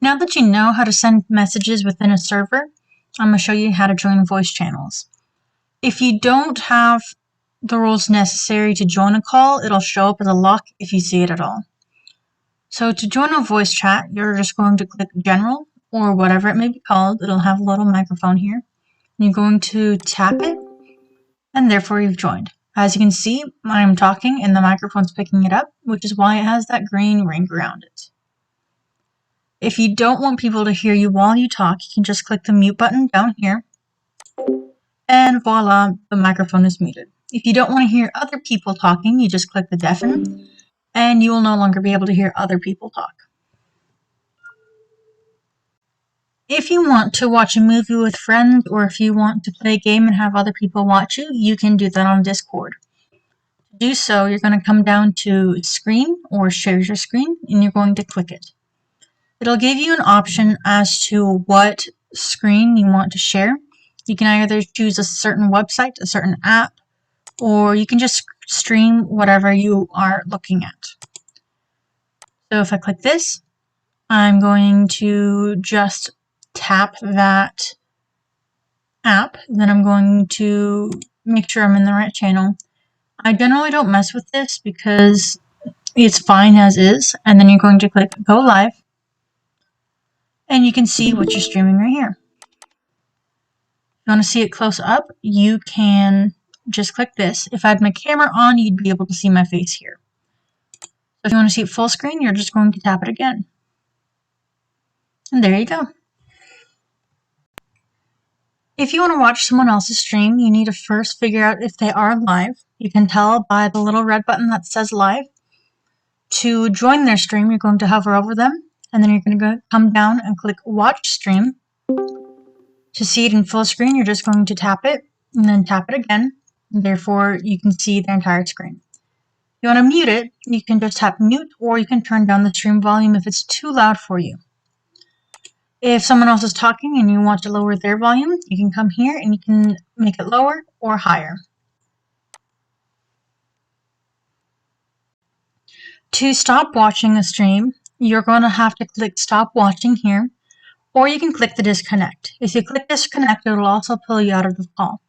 Now that you know how to send messages within a server, I'm going to show you how to join voice channels. If you don't have the rules necessary to join a call, it'll show up as a lock if you see it at all. So to join a voice chat, you're just going to click General, or whatever it may be called. It'll have a little microphone here. You're going to tap it, and therefore you've joined. As you can see, I'm talking and the microphone's picking it up, which is why it has that green ring around it. If you don't want people to hear you while you talk, you can just click the mute button down here, and voila, the microphone is muted. If you don't want to hear other people talking, you just click the deafen, and you will no longer be able to hear other people talk. If you want to watch a movie with friends, or if you want to play a game and have other people watch you, you can do that on Discord. To do so, you're going to come down to Screen or Share Your Screen, and you're going to click it. It'll give you an option as to what screen you want to share. You can either choose a certain website, a certain app, or you can just stream whatever you are looking at. So if I click this, I'm going to just tap that app. Then I'm going to make sure I'm in the right channel. I generally don't mess with this because it's fine as is. And then you're going to click Go Live. And you can see what you're streaming right here. If you want to see it close up, you can just click this. If I had my camera on, you'd be able to see my face here. So if you want to see it full screen, you're just going to tap it again. And there you go. If you want to watch someone else's stream, you need to first figure out if they are live. You can tell by the little red button that says live. To join their stream, you're going to hover over them, and then you're going to come down and click Watch Stream. To see it in full screen, you're just going to tap it, and then tap it again. Therefore, you can see the entire screen. If you want to mute it, you can just tap mute, or you can turn down the stream volume if it's too loud for you. If someone else is talking and you want to lower their volume, you can come here and you can make it lower or higher. To stop watching a stream, you're going to have to click Stop Watching here, or you can click the disconnect. If you click disconnect, it will also pull you out of the call.